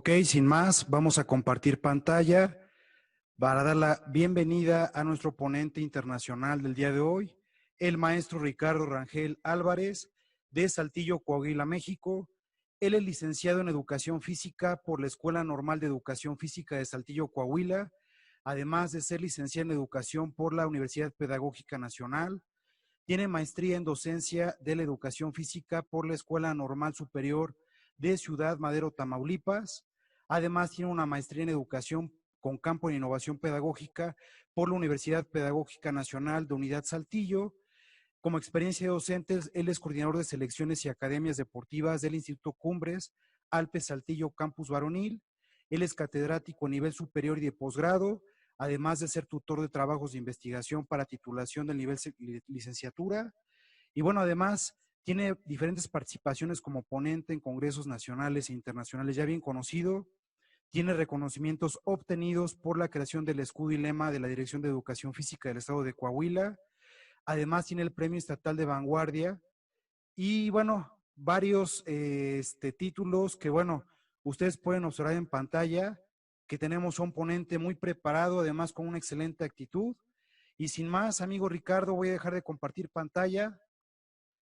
Ok, sin más, vamos a compartir pantalla para dar la bienvenida a nuestro ponente internacional del día de hoy, el maestro Ricardo Rangel Álvarez, de Saltillo, Coahuila, México. Él es licenciado en Educación Física por la Escuela Normal de Educación Física de Saltillo, Coahuila, además de ser licenciado en Educación por la Universidad Pedagógica Nacional. Tiene maestría en Docencia de la Educación Física por la Escuela Normal Superior de Ciudad Madero, Tamaulipas. Además, tiene una maestría en Educación con campo en Innovación Pedagógica por la Universidad Pedagógica Nacional de Unidad Saltillo. Como experiencia de docentes, él es coordinador de selecciones y academias deportivas del Instituto Cumbres, Alpes Saltillo Campus Varonil. Él es catedrático a nivel superior y de posgrado, además de ser tutor de trabajos de investigación para titulación del nivel licenciatura. Y bueno, además tiene diferentes participaciones como ponente en congresos nacionales e internacionales ya bien conocido. Tiene reconocimientos obtenidos por la creación del escudo y lema de la Dirección de Educación Física del Estado de Coahuila. Además tiene el Premio Estatal de Vanguardia y bueno, varios títulos que bueno, ustedes pueden observar en pantalla que tenemos a un ponente muy preparado, además con una excelente actitud. Y sin más, amigo Ricardo, voy a dejar de compartir pantalla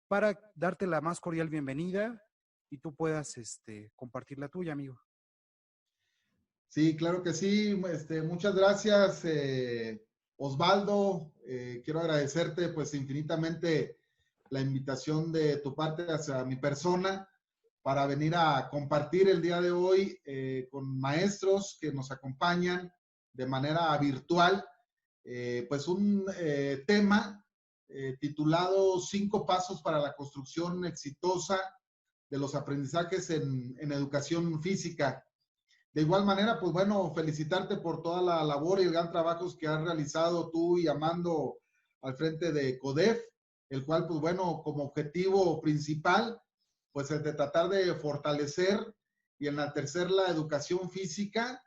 para darte la más cordial bienvenida y tú puedas compartir la tuya, amigo. Sí, claro que sí. Muchas gracias, Osvaldo. Quiero agradecerte pues infinitamente la invitación de tu parte hacia mi persona para venir a compartir el día de hoy con maestros que nos acompañan de manera virtual, pues un tema titulado 5 pasos para la construcción exitosa de los aprendizajes en educación física. De igual manera, pues bueno, felicitarte por toda la labor y el gran trabajo que has realizado tú y Amando al frente de CODEF, el cual, pues bueno, como objetivo principal, pues es de tratar de fortalecer y enaltecer la educación física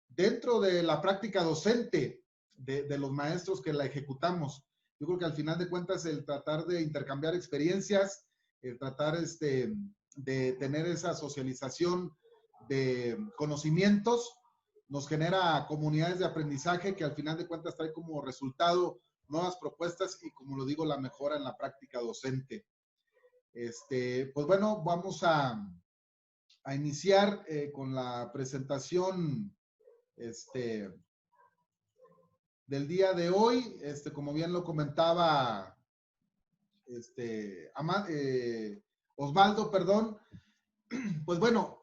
dentro de la práctica docente de los maestros que la ejecutamos. Yo creo que al final de cuentas el tratar de intercambiar experiencias, el tratar de tener esa socialización de conocimientos, nos genera comunidades de aprendizaje que al final de cuentas trae como resultado nuevas propuestas y, como lo digo, la mejora en la práctica docente. Pues bueno, vamos a iniciar con la presentación del día de hoy. Como bien lo comentaba Osvaldo, perdón. Pues bueno,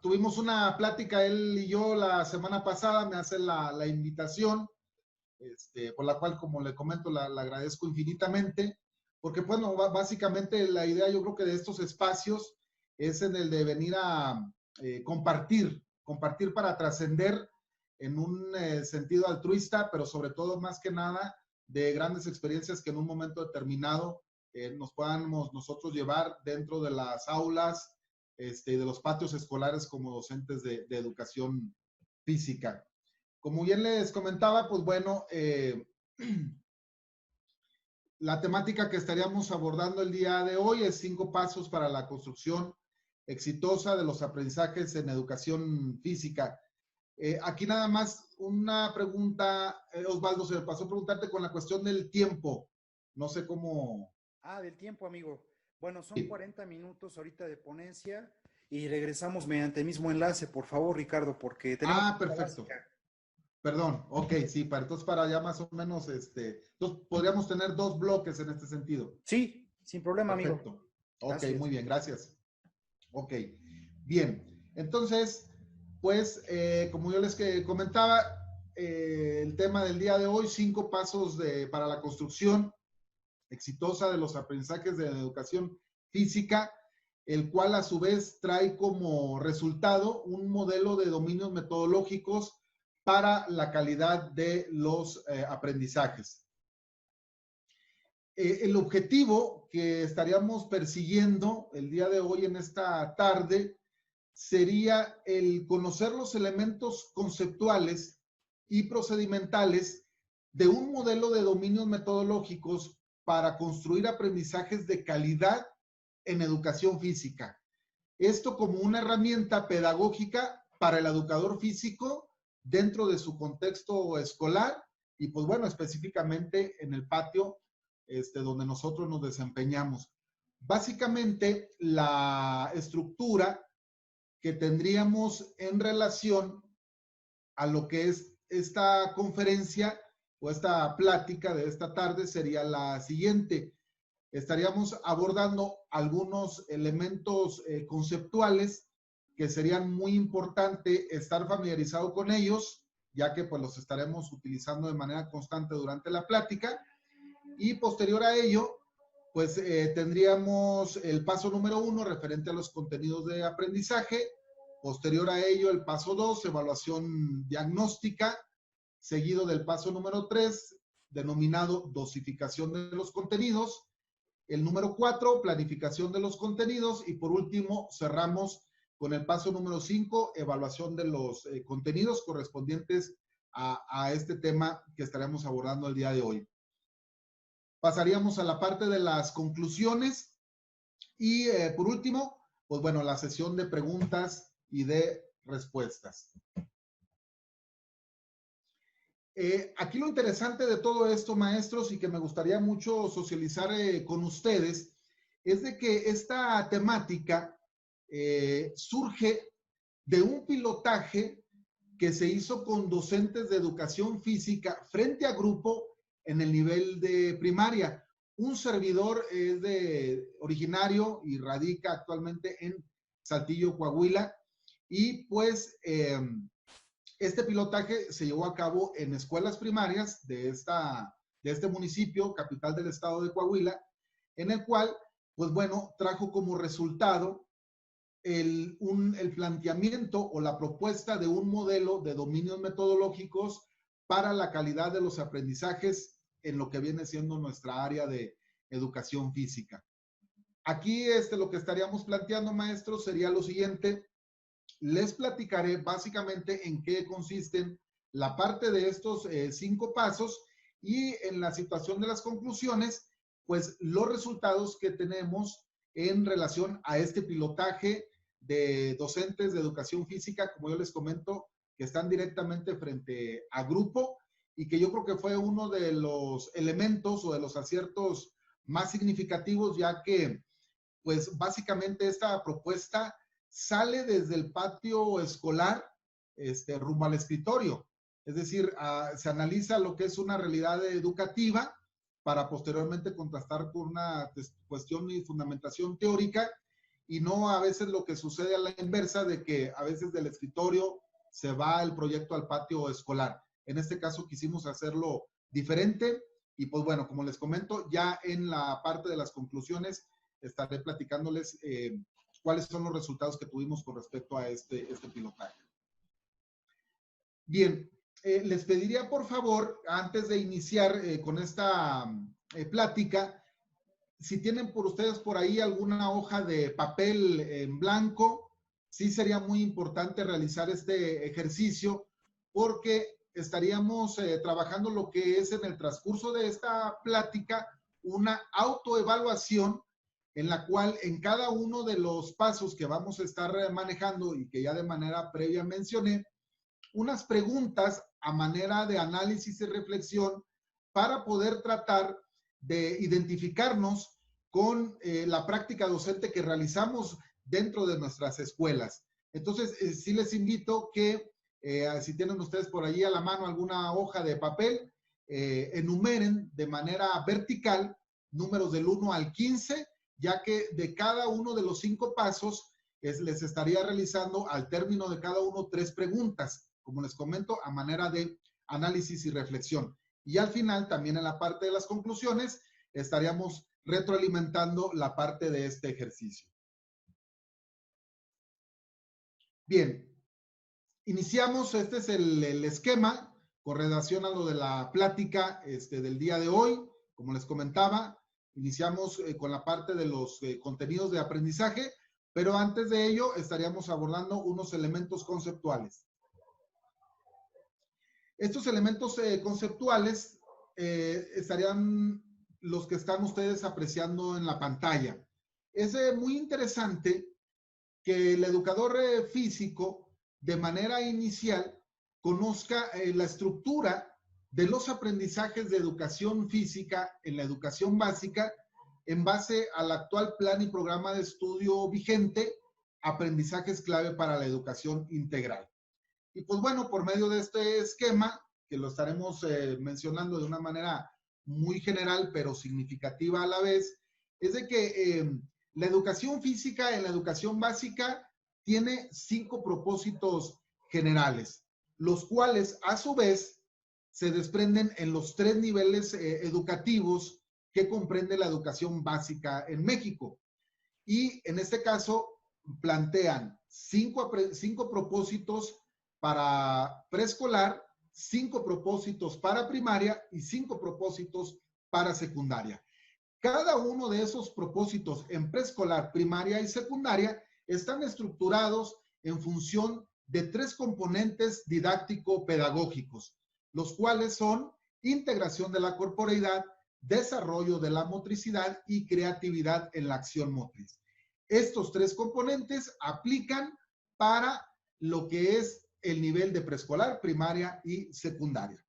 tuvimos una plática él y yo la semana pasada, me hace la invitación, por la cual, como le comento, la agradezco infinitamente, porque bueno, básicamente la idea yo creo que de estos espacios es en el de venir a compartir para trascender en un sentido altruista, pero sobre todo, más que nada, de grandes experiencias que en un momento determinado nos podamos nosotros llevar dentro de las aulas, de los patios escolares como docentes de educación física. Como bien les comentaba, pues bueno, la temática que estaríamos abordando el día de hoy es 5 pasos para la construcción exitosa de los aprendizajes en educación física. Aquí nada más una pregunta, Osvaldo, se me pasó a preguntarte con la cuestión del tiempo. No sé cómo... Del tiempo, amigo. Bueno, son 40 minutos ahorita de ponencia y regresamos mediante el mismo enlace, por favor, Ricardo, porque tenemos... perfecto. Perdón, ok, sí, entonces para ya más o menos, entonces podríamos tener 2 bloques en este sentido. Sí, sin problema, Perfecto. amigo. Ok, Gracias. muy bien, gracias. Ok, bien. Entonces, pues, como yo les comentaba, el tema del día de hoy, 5 pasos para la construcción exitosa de los aprendizajes de la educación física, el cual a su vez trae como resultado un modelo de dominios metodológicos para la calidad de los aprendizajes. El objetivo que estaríamos persiguiendo el día de hoy en esta tarde sería el conocer los elementos conceptuales y procedimentales de un modelo de dominios metodológicos para construir aprendizajes de calidad en educación física. Esto como una herramienta pedagógica para el educador físico dentro de su contexto escolar y pues bueno, específicamente en el patio donde nosotros nos desempeñamos. Básicamente, la estructura que tendríamos en relación a lo que es esta conferencia o esta plática de esta tarde sería la siguiente. Estaríamos abordando algunos elementos conceptuales que serían muy importante estar familiarizado con ellos, ya que pues los estaremos utilizando de manera constante durante la plática. Y posterior a ello, pues tendríamos el paso número 1 referente a los contenidos de aprendizaje. Posterior a ello, el paso 2, evaluación diagnóstica, seguido del paso número 3, denominado dosificación de los contenidos. El número 4, planificación de los contenidos. Y por último, cerramos con el paso número 5, evaluación de los contenidos correspondientes a este tema que estaremos abordando el día de hoy. Pasaríamos a la parte de las conclusiones y por último, pues bueno, la sesión de preguntas y de respuestas. Aquí lo interesante de todo esto, maestros, y que me gustaría mucho socializar con ustedes, es de que esta temática surge de un pilotaje que se hizo con docentes de educación física frente a grupo en el nivel de primaria. Un servidor es originario y radica actualmente en Saltillo, Coahuila, y pues este pilotaje se llevó a cabo en escuelas primarias de este municipio, capital del estado de Coahuila, en el cual, pues bueno, trajo como resultado el planteamiento o la propuesta de un modelo de dominios metodológicos para la calidad de los aprendizajes en lo que viene siendo nuestra área de educación física. Aquí lo que estaríamos planteando, maestros, sería lo siguiente. Les platicaré básicamente en qué consisten la parte de estos 5 pasos y en la situación de las conclusiones, pues los resultados que tenemos en relación a este pilotaje de docentes de educación física, como yo les comento, que están directamente frente a grupo y que yo creo que fue uno de los elementos o de los aciertos más significativos, ya que pues básicamente esta propuesta sale desde el patio escolar rumbo al escritorio. Es decir, se analiza lo que es una realidad educativa para posteriormente contrastar con una cuestión y fundamentación teórica y no a veces lo que sucede a la inversa de que a veces del escritorio se va el proyecto al patio escolar. En este caso quisimos hacerlo diferente y pues bueno, como les comento, ya en la parte de las conclusiones estaré platicándoles cuáles son los resultados que tuvimos con respecto a este pilotaje. Bien, les pediría por favor, antes de iniciar con esta plática, si tienen por ustedes por ahí alguna hoja de papel en blanco, sí sería muy importante realizar este ejercicio porque estaríamos trabajando lo que es en el transcurso de esta plática una autoevaluación en la cual en cada uno de los pasos que vamos a estar manejando y que ya de manera previa mencioné, unas preguntas a manera de análisis y reflexión para poder tratar de identificarnos con la práctica docente que realizamos dentro de nuestras escuelas. Entonces, sí les invito que si tienen ustedes por allí a la mano alguna hoja de papel, enumeren de manera vertical números del 1 al 15, ya que de cada uno de los 5 pasos les estaría realizando al término de cada uno 3 preguntas, como les comento, a manera de análisis y reflexión. Y al final, también en la parte de las conclusiones, estaríamos retroalimentando la parte de este ejercicio. Bien, iniciamos, este es el esquema con relación a lo de la plática del día de hoy. Como les comentaba, iniciamos con la parte de los contenidos de aprendizaje, pero antes de ello estaríamos abordando unos elementos conceptuales. Estos elementos conceptuales estarían los que están ustedes apreciando en la pantalla. Es muy interesante que el educador físico de manera inicial conozca la estructura de los aprendizajes de educación física en la educación básica en base al actual plan y programa de estudio vigente, aprendizajes clave para la educación integral. Y pues bueno, por medio de este esquema, que lo estaremos mencionando de una manera muy general, pero significativa a la vez, es de que la educación física en la educación básica tiene 5 propósitos generales, los cuales a su vez se desprenden en los 3 niveles educativos que comprende la educación básica en México. Y en este caso plantean 5 propósitos para preescolar, 5 propósitos para primaria y 5 propósitos para secundaria. Cada uno de esos propósitos en preescolar, primaria y secundaria están estructurados en función de 3 componentes didáctico-pedagógicos, los cuales son integración de la corporeidad, desarrollo de la motricidad y creatividad en la acción motriz. Estos 3 componentes aplican para lo que es el nivel de preescolar, primaria y secundaria.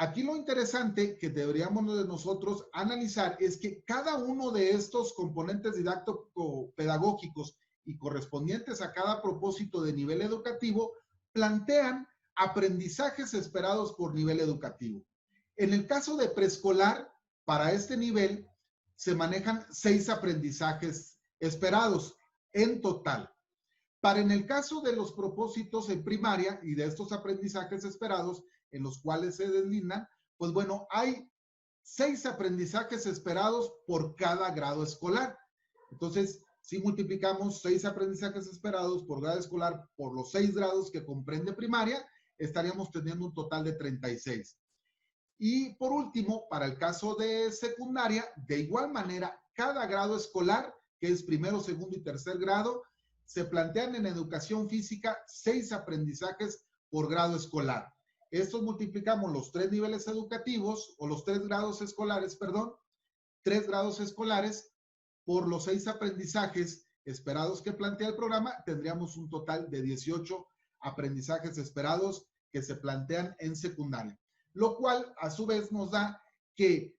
Aquí lo interesante que deberíamos de nosotros analizar es que cada uno de estos componentes didáctico-pedagógicos y correspondientes a cada propósito de nivel educativo plantean aprendizajes esperados por nivel educativo. En el caso de preescolar, para este nivel se manejan 6 aprendizajes esperados en total. Para en el caso de los propósitos en primaria y de estos aprendizajes esperados en los cuales se deslindan, pues bueno, hay 6 aprendizajes esperados por cada grado escolar. Entonces, si multiplicamos 6 aprendizajes esperados por grado escolar por los 6 grados que comprende primaria, estaríamos teniendo un total de 36. Y por último, para el caso de secundaria, de igual manera, cada grado escolar, que es primero, segundo y tercer grado, se plantean en educación física 6 aprendizajes por grado escolar. Estos multiplicamos los 3 niveles educativos, o los 3 grados escolares, perdón, 3 grados escolares por los 6 aprendizajes esperados que plantea el programa, tendríamos un total de 18 aprendizajes esperados que se plantean en secundaria. Lo cual, a su vez, nos da que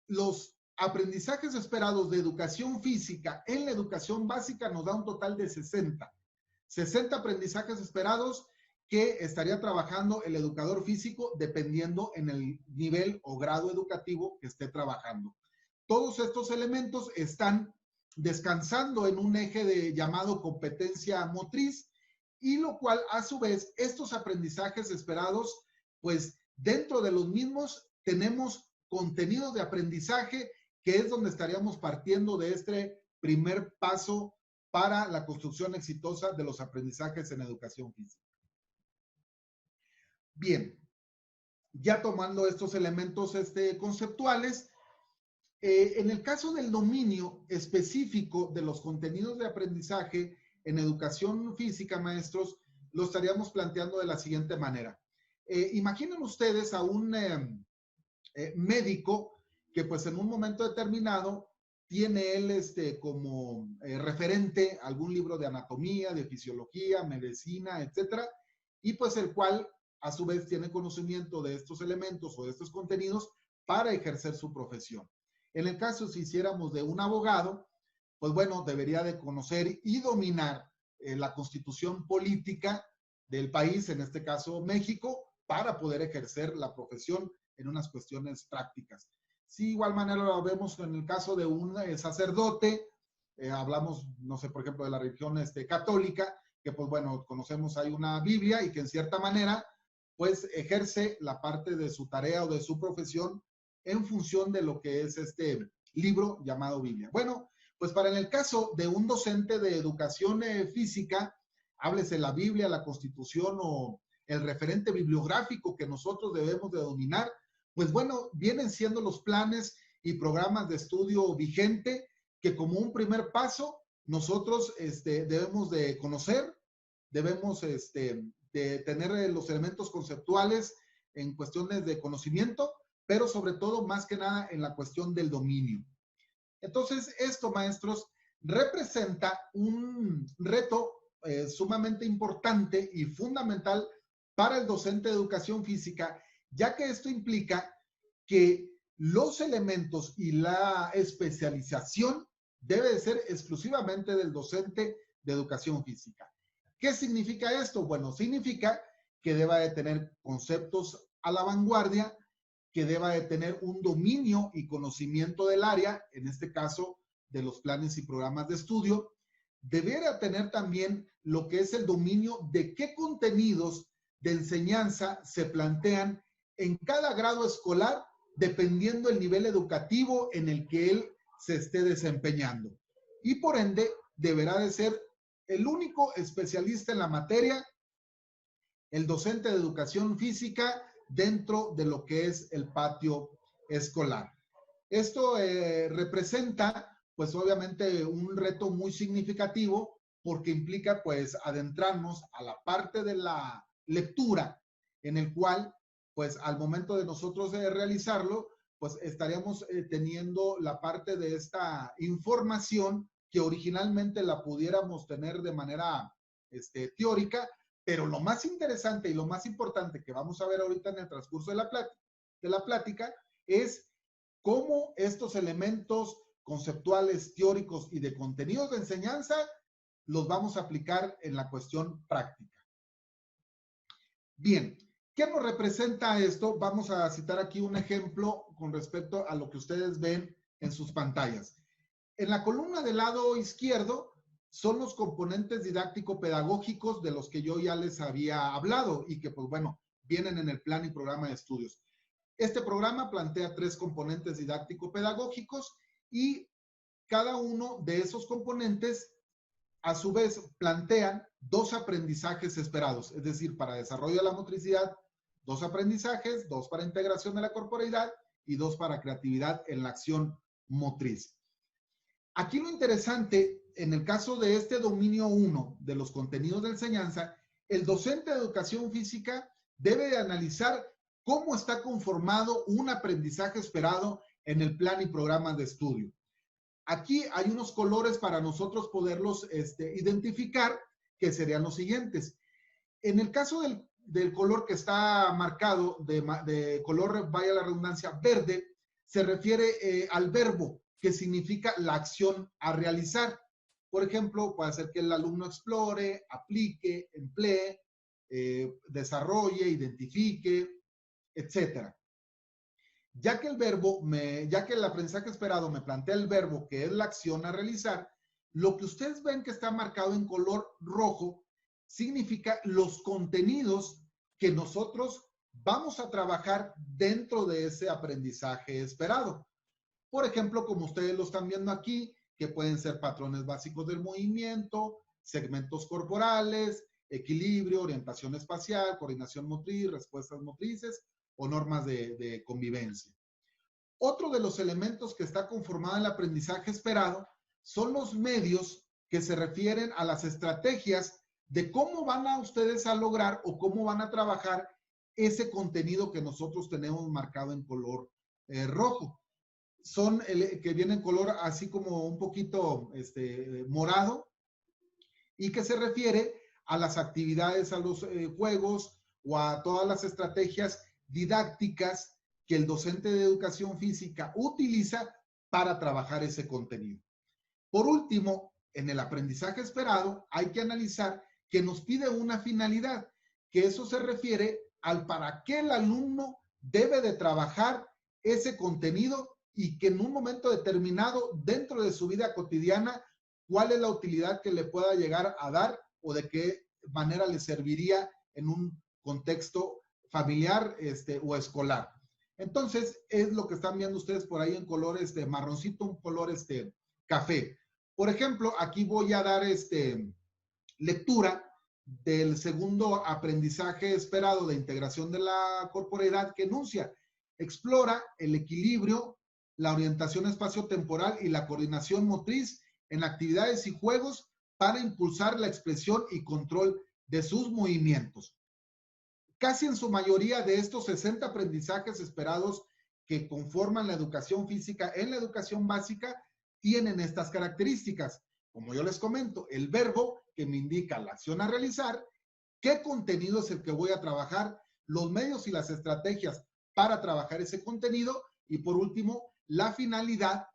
los aprendizajes esperados de educación física en la educación básica nos da un total de 60. 60 aprendizajes esperados que estaría trabajando el educador físico dependiendo en el nivel o grado educativo que esté trabajando. Todos estos elementos están descansando en un eje llamado competencia motriz, y lo cual, a su vez, estos aprendizajes esperados, pues dentro de los mismos tenemos contenidos de aprendizaje, que es donde estaríamos partiendo de este primer paso para la construcción exitosa de los aprendizajes en educación física. Bien, ya tomando estos elementos conceptuales, en el caso del dominio específico de los contenidos de aprendizaje en educación física, maestros, lo estaríamos planteando de la siguiente manera. Imaginen ustedes a un médico que pues en un momento determinado tiene él como referente algún libro de anatomía, de fisiología, medicina, etcétera, y pues el cual a su vez tiene conocimiento de estos elementos o de estos contenidos para ejercer su profesión. En el caso, si hiciéramos de un abogado, pues bueno, debería de conocer y dominar la constitución política del país, en este caso México, para poder ejercer la profesión en unas cuestiones prácticas. Sí, igual manera lo vemos en el caso de un sacerdote, hablamos, no sé, por ejemplo, de la religión católica, que pues bueno, conocemos hay una Biblia y que en cierta manera, pues ejerce la parte de su tarea o de su profesión en función de lo que es este libro llamado Biblia. Bueno, pues para en el caso de un docente de educación física, háblese la Biblia, la Constitución o el referente bibliográfico que nosotros debemos de dominar, pues bueno, vienen siendo los planes y programas de estudio vigente que como un primer paso nosotros debemos de conocer, debemos de tener los elementos conceptuales en cuestiones de conocimiento, pero sobre todo, más que nada, en la cuestión del dominio. Entonces, esto, maestros, representa un reto sumamente importante y fundamental para el docente de educación física, ya que esto implica que los elementos y la especialización debe de ser exclusivamente del docente de educación física. ¿Qué significa esto? Bueno, significa que deba de tener conceptos a la vanguardia, que deba de tener un dominio y conocimiento del área, en este caso de los planes y programas de estudio, deberá tener también lo que es el dominio de qué contenidos de enseñanza se plantean en cada grado escolar, dependiendo el nivel educativo en el que él se esté desempeñando. Y por ende, deberá de ser el único especialista en la materia, el docente de educación física dentro de lo que es el patio escolar. Esto representa, pues obviamente, un reto muy significativo porque implica, pues, adentrarnos a la parte de la lectura en el cual, pues, al momento de nosotros realizarlo, pues, estaríamos teniendo la parte de esta información que originalmente la pudiéramos tener de manera teórica, pero lo más interesante y lo más importante que vamos a ver ahorita en el transcurso de la plática es cómo estos elementos conceptuales, teóricos y de contenidos de enseñanza los vamos a aplicar en la cuestión práctica. Bien, ¿qué nos representa esto? Vamos a citar aquí un ejemplo con respecto a lo que ustedes ven en sus pantallas. En la columna del lado izquierdo son los componentes didáctico-pedagógicos de los que yo ya les había hablado y que, pues bueno, vienen en el plan y programa de estudios. Este programa plantea 3 componentes didáctico-pedagógicos y cada uno de esos componentes, a su vez, plantean 2 aprendizajes esperados, es decir, para desarrollo de la motricidad, 2 aprendizajes, 2 para integración de la corporeidad y 2 para creatividad en la acción motriz. Aquí lo interesante, en el caso de este dominio 1 de los contenidos de enseñanza, el docente de educación física debe de analizar cómo está conformado un aprendizaje esperado en el plan y programa de estudio. Aquí hay unos colores para nosotros poderlos identificar, que serían los siguientes. En el caso del color que está marcado, de color, vaya la redundancia, verde, se refiere al verbo, que significa la acción a realizar. Por ejemplo, puede ser que el alumno explore, aplique, emplee, desarrolle, identifique, etcétera. Ya que el aprendizaje esperado me plantea el verbo, que es la acción a realizar, lo que ustedes ven que está marcado en color rojo significa los contenidos que nosotros vamos a trabajar dentro de ese aprendizaje esperado. Por ejemplo, como ustedes lo están viendo aquí, que pueden ser patrones básicos del movimiento, segmentos corporales, equilibrio, orientación espacial, coordinación motriz, respuestas motrices o normas de convivencia. Otro de los elementos que está conformado en el aprendizaje esperado son los medios que se refieren a las estrategias de cómo van a ustedes a lograr o cómo van a trabajar ese contenido que nosotros tenemos marcado en color rojo. Son que vienen en color así como un poquito morado y que se refiere a las actividades, a los juegos o a todas las estrategias didácticas que el docente de educación física utiliza para trabajar ese contenido. Por último, en el aprendizaje esperado hay que analizar que nos pide una finalidad, que eso se refiere al para qué el alumno debe de trabajar ese contenido y que en un momento determinado dentro de su vida cotidiana, cuál es la utilidad que le pueda llegar a dar o de qué manera le serviría en un contexto familiar o escolar. Entonces, es lo que están viendo ustedes por ahí en color marroncito, un color café. Por ejemplo, aquí voy a dar lectura del segundo aprendizaje esperado de integración de la corporeidad que enuncia: explora el equilibrio, la orientación espaciotemporal y la coordinación motriz en actividades y juegos para impulsar la expresión y control de sus movimientos. Casi en su mayoría de estos 60 aprendizajes esperados que conforman la educación física en la educación básica tienen estas características. como yo les comento, el verbo que me indica la acción a realizar, qué contenido es el que voy a trabajar, los medios y las estrategias para trabajar ese contenido y por último, la finalidad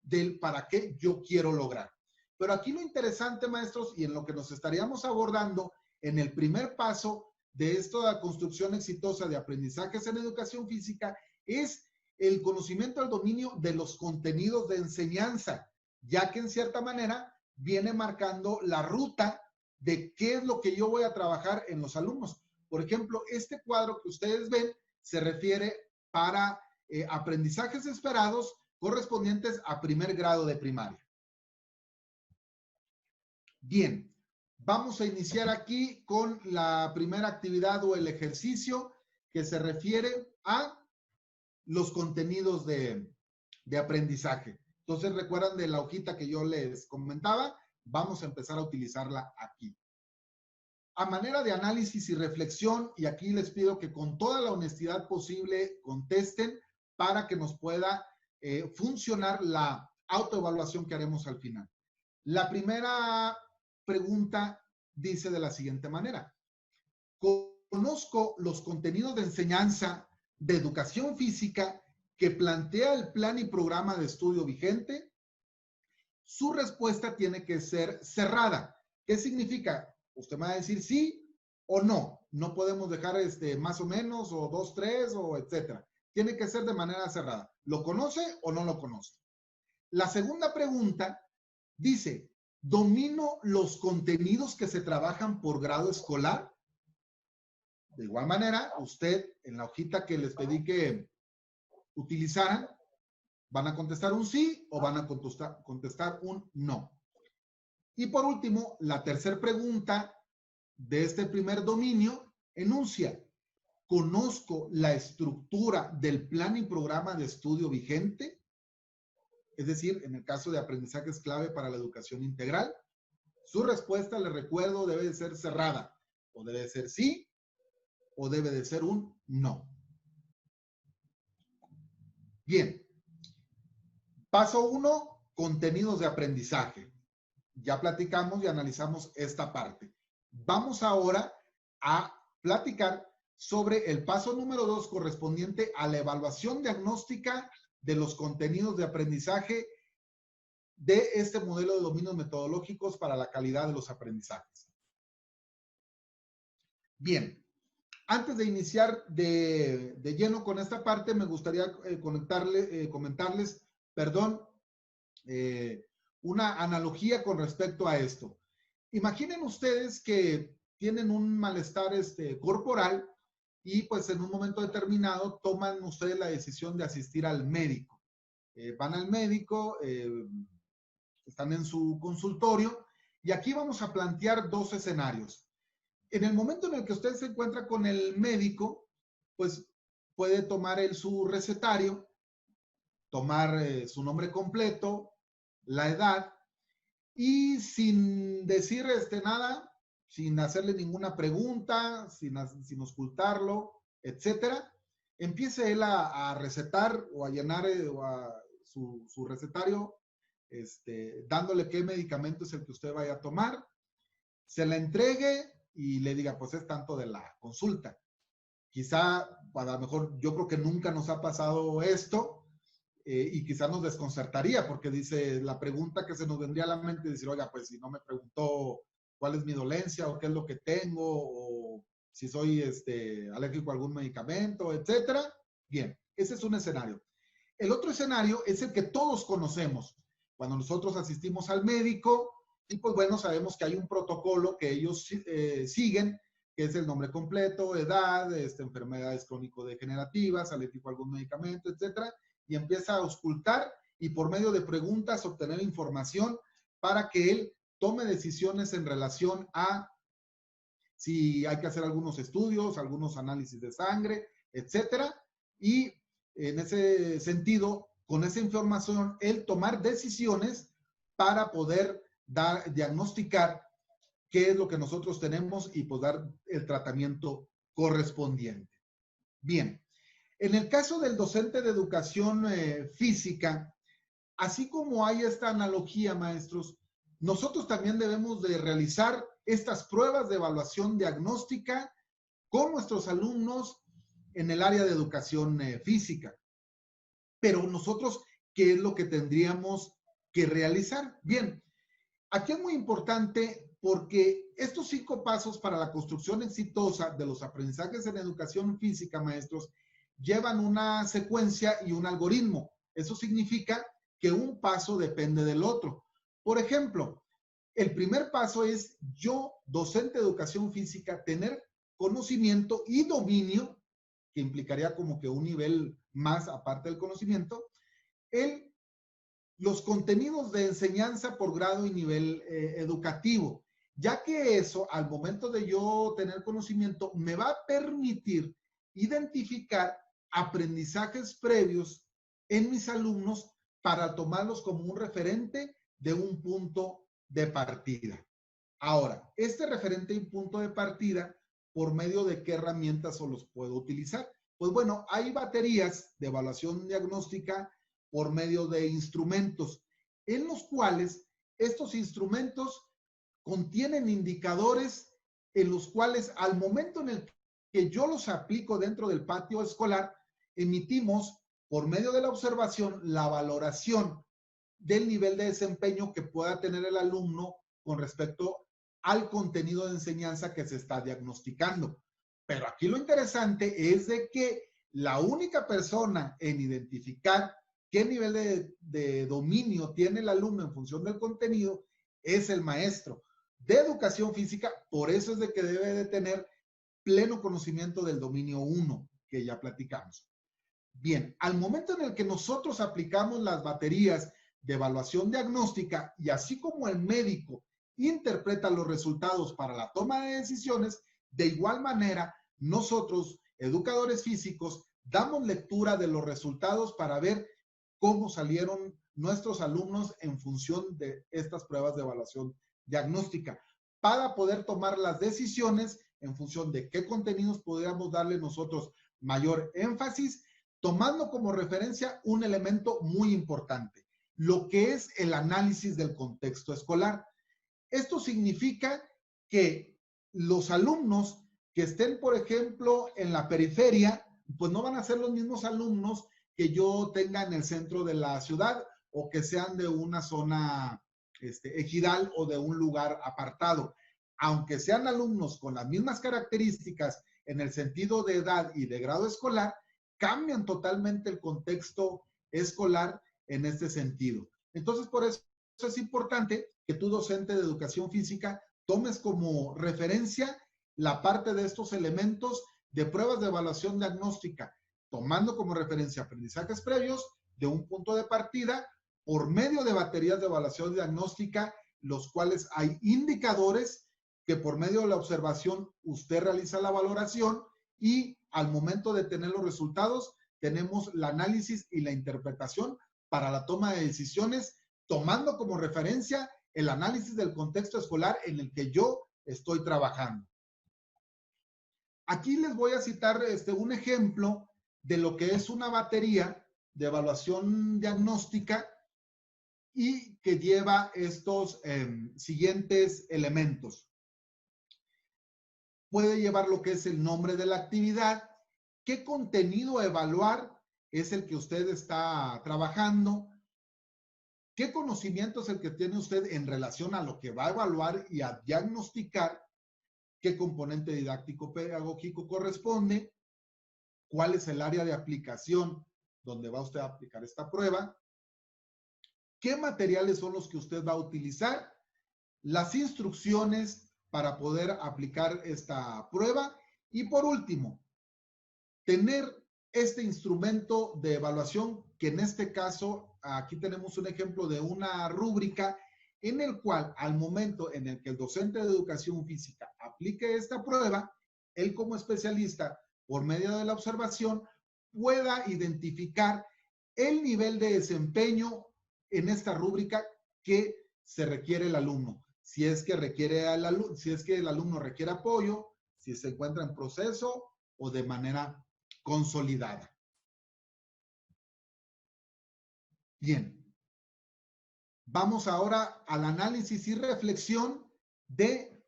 del para qué yo quiero lograr. Pero aquí lo interesante, maestros, y en lo que nos estaríamos abordando en el primer paso de esta construcción exitosa de aprendizajes en educación física es el conocimiento al dominio de los contenidos de enseñanza, ya que en cierta manera viene marcando la ruta de qué es lo que yo voy a trabajar en los alumnos. Por ejemplo, este cuadro que ustedes ven se refiere para aprendizajes esperados correspondientes a primer grado de primaria. Bien, vamos a iniciar aquí con la primera actividad o el ejercicio que se refiere a los contenidos de aprendizaje. Entonces, ¿recuerdan de la hojita que yo les comentaba? Vamos a empezar a utilizarla aquí. A manera de análisis y reflexión, y aquí les pido que con toda la honestidad posible contesten para que nos pueda funcionar la autoevaluación que haremos al final. La primera pregunta dice de la siguiente manera: conozco los contenidos de enseñanza de educación física que plantea el plan y programa de estudio vigente. Su respuesta tiene que ser cerrada. ¿Qué significa? Usted me va a decir sí o no. No podemos dejar más o menos, o 2, 3, o etcétera. Tiene que ser de manera cerrada. ¿Lo conoce o no lo conoce? La segunda pregunta dice: ¿domino los contenidos que se trabajan por grado escolar? De igual manera, usted en la hojita que les pedí que utilizaran, van a contestar un sí o van a contestar un no. Y por último, la tercera pregunta de este primer dominio enuncia: ¿conozco la estructura del plan y programa de estudio vigente? Es decir, en el caso de aprendizajes clave para la educación integral. Su respuesta, les recuerdo, debe de ser cerrada. O debe de ser sí o debe de ser un no. Bien. Paso 1, contenidos de aprendizaje. Ya platicamos y analizamos esta parte. Vamos ahora a platicar sobre el paso número 2 correspondiente a la evaluación diagnóstica de los contenidos de aprendizaje de este modelo de dominios metodológicos para la calidad de los aprendizajes. Bien, antes de iniciar de lleno con esta parte, me gustaría comentarles, una analogía con respecto a esto. Imaginen ustedes que tienen un malestar corporal y pues en un momento determinado toman ustedes la decisión de asistir al médico. Van al médico, están en su consultorio y aquí vamos a plantear dos escenarios. En el momento en el que usted se encuentra con el médico, pues puede tomar su recetario, tomar su nombre completo, la edad, y sin decir nada, sin hacerle ninguna pregunta, sin auscultarlo, etcétera, empiece él a recetar o a llenar su recetario, dándole qué medicamento es el que usted vaya a tomar, se la entregue y le diga, pues es tanto de la consulta. Quizá, a lo mejor, yo creo que nunca nos ha pasado esto, y quizá nos desconcertaría porque dice, la pregunta que se nos vendría a la mente es decir, oiga, pues si no me preguntó cuál es mi dolencia o qué es lo que tengo o si soy alérgico a algún medicamento, etcétera. Bien, ese es un escenario. El otro escenario es el que todos conocemos. Cuando nosotros asistimos al médico y pues bueno, sabemos que hay un protocolo que ellos siguen, que es el nombre completo, edad, enfermedades crónico-degenerativas, alérgico a algún medicamento, etcétera, y empieza a auscultar y por medio de preguntas obtener información para que él tome decisiones en relación a si hay que hacer algunos estudios, algunos análisis de sangre, etcétera. Y en ese sentido, con esa información, él tomar decisiones para poder diagnosticar qué es lo que nosotros tenemos y pues dar el tratamiento correspondiente. Bien. En el caso del docente de educación física, así como hay esta analogía, maestros, nosotros también debemos de realizar estas pruebas de evaluación diagnóstica con nuestros alumnos en el área de educación física. Pero nosotros, ¿qué es lo que tendríamos que realizar? Bien, aquí es muy importante porque estos 5 pasos para la construcción exitosa de los aprendizajes en educación física, maestros, llevan una secuencia y un algoritmo. Eso significa que un paso depende del otro. Por ejemplo, el primer paso es yo, docente de educación física, tener conocimiento y dominio, que implicaría como que un nivel más aparte del conocimiento, en los contenidos de enseñanza por grado y nivel educativo, ya que eso, al momento de yo tener conocimiento, me va a permitir identificar aprendizajes previos en mis alumnos para tomarlos como un referente de un punto de partida. Ahora, este referente y punto de partida, ¿por medio de qué herramientas o los puedo utilizar? Pues bueno, hay baterías de evaluación diagnóstica por medio de instrumentos, en los cuales estos instrumentos contienen indicadores en los cuales al momento en el que yo los aplico dentro del patio escolar, emitimos por medio de la observación la valoración del nivel de desempeño que pueda tener el alumno con respecto al contenido de enseñanza que se está diagnosticando. Pero aquí lo interesante es de que la única persona en identificar qué nivel de dominio tiene el alumno en función del contenido es el maestro de educación física. Por eso es de que debe de tener pleno conocimiento del dominio 1 que ya platicamos. Bien, al momento en el que nosotros aplicamos las baterías de evaluación diagnóstica y así como el médico interpreta los resultados para la toma de decisiones, de igual manera nosotros, educadores físicos, damos lectura de los resultados para ver cómo salieron nuestros alumnos en función de estas pruebas de evaluación diagnóstica, para poder tomar las decisiones en función de qué contenidos podríamos darle nosotros mayor énfasis, tomando como referencia un elemento muy importante, lo que es el análisis del contexto escolar. Esto significa que los alumnos que estén, por ejemplo, en la periferia, pues no van a ser los mismos alumnos que yo tenga en el centro de la ciudad o que sean de una zona ejidal o de un lugar apartado. Aunque sean alumnos con las mismas características en el sentido de edad y de grado escolar, cambian totalmente el contexto escolar en este sentido. Entonces, por eso es importante que tú, docente de educación física, tomes como referencia la parte de estos elementos de pruebas de evaluación diagnóstica, tomando como referencia aprendizajes previos de un punto de partida por medio de baterías de evaluación diagnóstica, los cuales hay indicadores que por medio de la observación usted realiza la valoración y al momento de tener los resultados tenemos el análisis y la interpretación para la toma de decisiones, tomando como referencia el análisis del contexto escolar en el que yo estoy trabajando. Aquí les voy a citar un ejemplo de lo que es una batería de evaluación diagnóstica y que lleva estos siguientes elementos. Puede llevar lo que es el nombre de la actividad, qué contenido a evaluar es el que usted está trabajando, qué conocimiento es el que tiene usted en relación a lo que va a evaluar y a diagnosticar, qué componente didáctico pedagógico corresponde, cuál es el área de aplicación donde va usted a aplicar esta prueba, qué materiales son los que usted va a utilizar, las instrucciones para poder aplicar esta prueba y por último, tener este instrumento de evaluación que en este caso, aquí tenemos un ejemplo de una rúbrica en el cual al momento en el que el docente de educación física aplique esta prueba, él como especialista, por medio de la observación, pueda identificar el nivel de desempeño en esta rúbrica que se requiere el alumno. Si es que requiere al alumno, si es que el alumno requiere apoyo, si se encuentra en proceso o de manera consolidada. Bien. Vamos ahora al análisis y reflexión de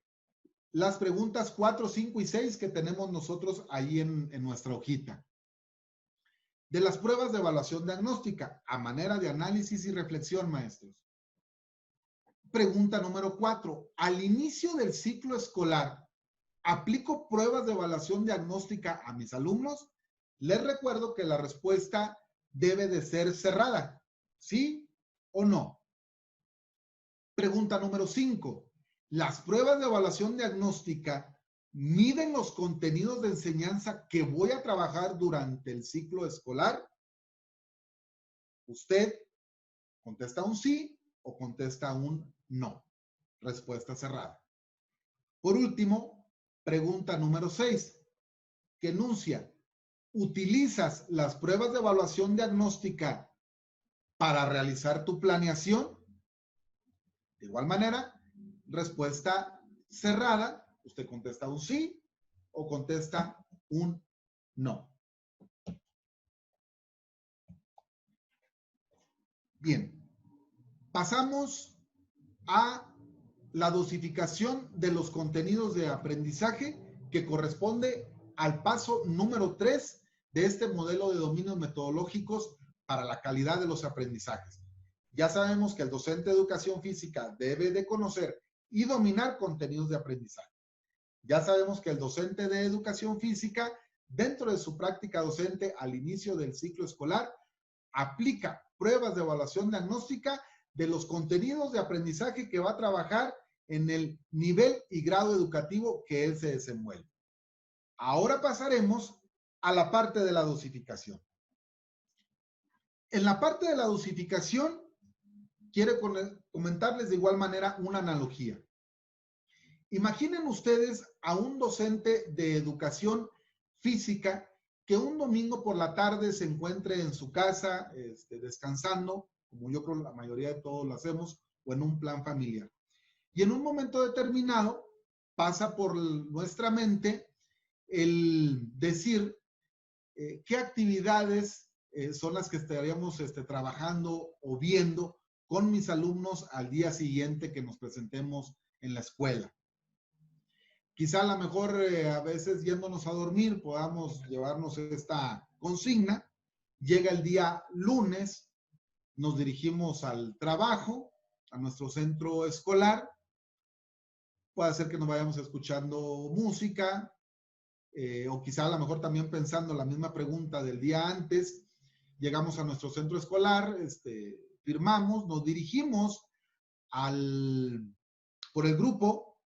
las preguntas 4, 5 y 6 que tenemos nosotros ahí en nuestra hojita. De las pruebas de evaluación diagnóstica, a manera de análisis y reflexión, maestros. Pregunta número 4. Al inicio del ciclo escolar, ¿aplico pruebas de evaluación diagnóstica a mis alumnos? Les recuerdo que la respuesta debe de ser cerrada, ¿sí o no? Pregunta número 5. ¿Las pruebas de evaluación diagnóstica miden los contenidos de enseñanza que voy a trabajar durante el ciclo escolar? Usted contesta un sí o contesta un no. Respuesta cerrada. Por último, pregunta número 6, que enuncia: ¿utilizas las pruebas de evaluación diagnóstica para realizar tu planeación? De igual manera, respuesta cerrada, usted contesta un sí o contesta un no. Bien, pasamos a la dosificación de los contenidos de aprendizaje, que corresponde al paso número 3 de este modelo de dominios metodológicos para la calidad de los aprendizajes. Ya sabemos que el docente de educación física debe de conocer y dominar contenidos de aprendizaje. Ya sabemos que el docente de educación física, dentro de su práctica docente al inicio del ciclo escolar, aplica pruebas de evaluación diagnóstica de los contenidos de aprendizaje que va a trabajar en el nivel y grado educativo que él se desenvuelve. Ahora pasaremos a la parte de la dosificación. En la parte de la dosificación, quiero comentarles de igual manera una analogía. Imaginen ustedes a un docente de educación física que un domingo por la tarde se encuentre en su casa descansando, como yo creo la mayoría de todos lo hacemos, o en un plan familiar. Y en un momento determinado pasa por nuestra mente el decir qué actividades son las que estaríamos trabajando o viendo con mis alumnos al día siguiente que nos presentemos en la escuela. Quizá a lo mejor a veces yéndonos a dormir podamos llevarnos esta consigna. Llega el día lunes, nos dirigimos al trabajo, a nuestro centro escolar. Puede ser que nos vayamos escuchando música o quizá a lo mejor también pensando la misma pregunta del día antes. Llegamos a nuestro centro escolar, firmamos, nos dirigimos por el grupo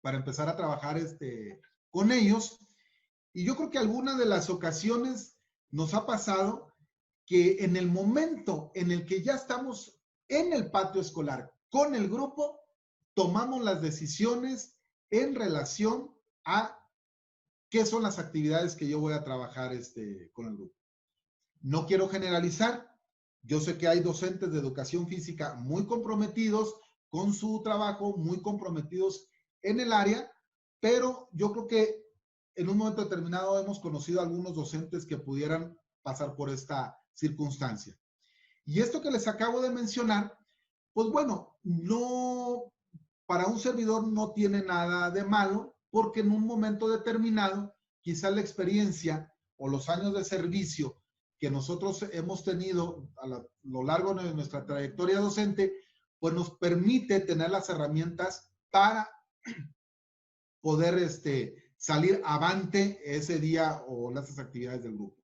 para empezar a trabajar con ellos. Y yo creo que algunas de las ocasiones nos ha pasado que en el momento en el que ya estamos en el patio escolar con el grupo, tomamos las decisiones en relación a qué son las actividades que yo voy a trabajar con el grupo. No quiero generalizar. Yo sé que hay docentes de educación física muy comprometidos con su trabajo, muy comprometidos en el área, pero yo creo que en un momento determinado hemos conocido a algunos docentes que pudieran pasar por esta circunstancia. Y esto que les acabo de mencionar, pues bueno, no, para un servidor no tiene nada de malo, porque en un momento determinado, quizá la experiencia o los años de servicio que nosotros hemos tenido a lo largo de nuestra trayectoria docente, pues nos permite tener las herramientas para poder salir avante ese día o las actividades del grupo.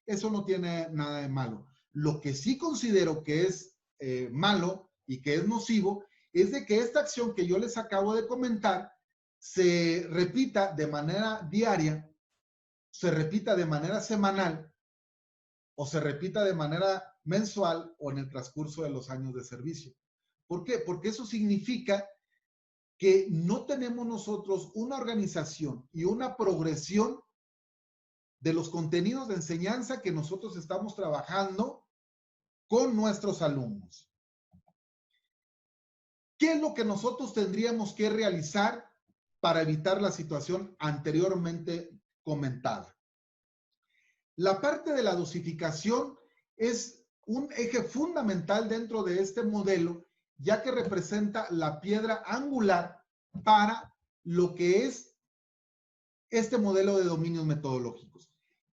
Eso no tiene nada de malo. Lo que sí considero que es malo y que es nocivo es de que esta acción que yo les acabo de comentar se repita de manera diaria, se repita de manera semanal o se repita de manera mensual o en el transcurso de los años de servicio. ¿Por qué? Porque eso significa que no tenemos nosotros una organización y una progresión de los contenidos de enseñanza que nosotros estamos trabajando con nuestros alumnos. ¿Qué es lo que nosotros tendríamos que realizar para evitar la situación anteriormente comentada? La parte de la dosificación es un eje fundamental dentro de este modelo ya que representa la piedra angular para lo que es este modelo de dominios metodológicos.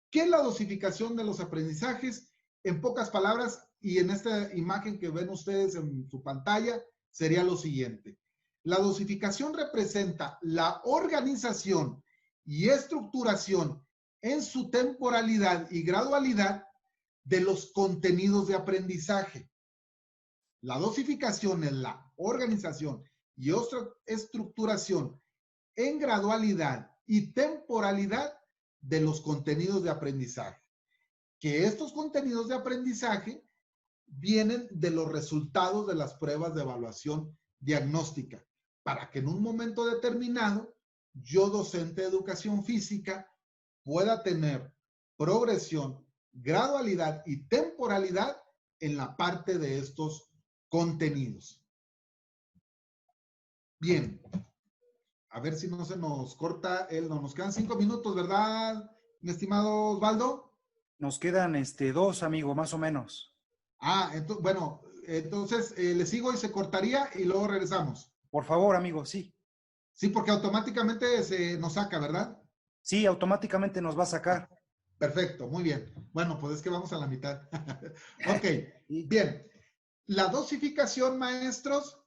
¿Qué es la dosificación de los aprendizajes? En pocas palabras, y en esta imagen que ven ustedes en su pantalla, sería lo siguiente. La dosificación representa la organización y estructuración en su temporalidad y gradualidad de los contenidos de aprendizaje. La dosificación es la organización y estructuración en gradualidad y temporalidad de los contenidos de aprendizaje. Que estos contenidos de aprendizaje vienen de los resultados de las pruebas de evaluación diagnóstica, para que en un momento determinado, yo, docente de educación física, pueda tener progresión, gradualidad y temporalidad en la parte de estos contenidos. Bien, a ver si no se nos corta no, nos quedan 5 minutos, ¿verdad, mi estimado Osvaldo? Nos quedan 2, amigo, más o menos. Bueno, entonces le sigo y se cortaría y luego regresamos. Por favor, amigo, sí. Sí, porque automáticamente se nos saca, ¿verdad? Sí, automáticamente nos va a sacar. Perfecto, muy bien. Bueno, pues es que vamos a la mitad. Ok, bien. La dosificación, maestros,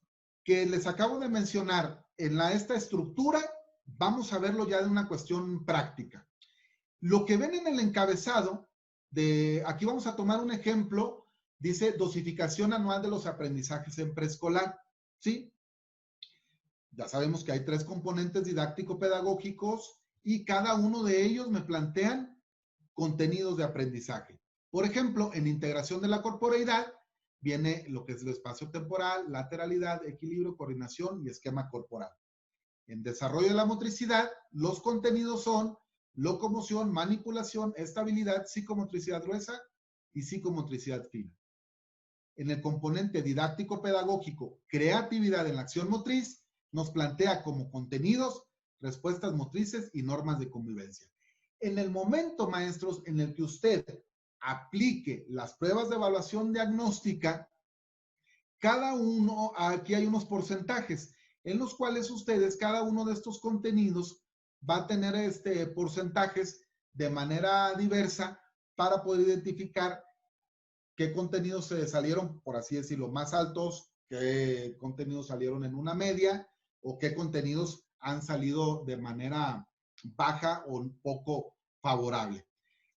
que les acabo de mencionar en esta estructura, vamos a verlo ya de una cuestión práctica. Lo que ven en el encabezado, aquí vamos a tomar un ejemplo, dice dosificación anual de los aprendizajes en preescolar, ¿sí? Ya sabemos que hay 3 componentes didáctico-pedagógicos y cada uno de ellos me plantean contenidos de aprendizaje. Por ejemplo, en integración de la corporeidad viene lo que es el espacio temporal, lateralidad, equilibrio, coordinación y esquema corporal. En desarrollo de la motricidad, los contenidos son locomoción, manipulación, estabilidad, psicomotricidad gruesa y psicomotricidad fina. En el componente didáctico-pedagógico, creatividad en la acción motriz, nos plantea como contenidos, respuestas motrices y normas de convivencia. En el momento, maestros, en el que usted aplique las pruebas de evaluación diagnóstica, cada uno, aquí hay unos porcentajes, en los cuales ustedes, cada uno de estos contenidos, va a tener porcentajes de manera diversa para poder identificar qué contenidos se salieron, por así decirlo, más altos, qué contenidos salieron en una media o qué contenidos han salido de manera baja o un poco favorable.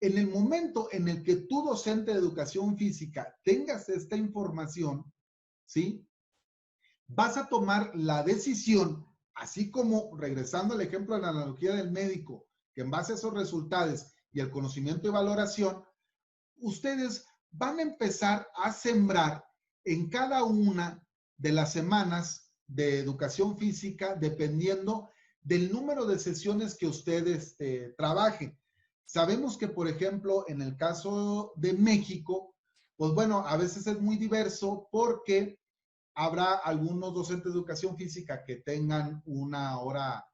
En el momento en el que tú, docente de educación física, tengas esta información, ¿sí? Vas a tomar la decisión, así como regresando al ejemplo de la analogía del médico, que en base a esos resultados y el conocimiento y valoración, ustedes van a empezar a sembrar en cada una de las semanas de educación física, dependiendo del número de sesiones que ustedes trabajen. Sabemos que, por ejemplo, en el caso de México, pues bueno, a veces es muy diverso porque habrá algunos docentes de educación física que tengan 1 hora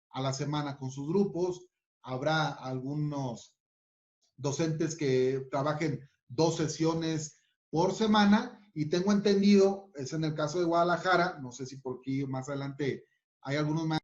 a la semana con sus grupos, habrá algunos docentes que trabajen 2 sesiones por semana y tengo entendido, es en el caso de Guadalajara, no sé si por aquí más adelante hay algunos más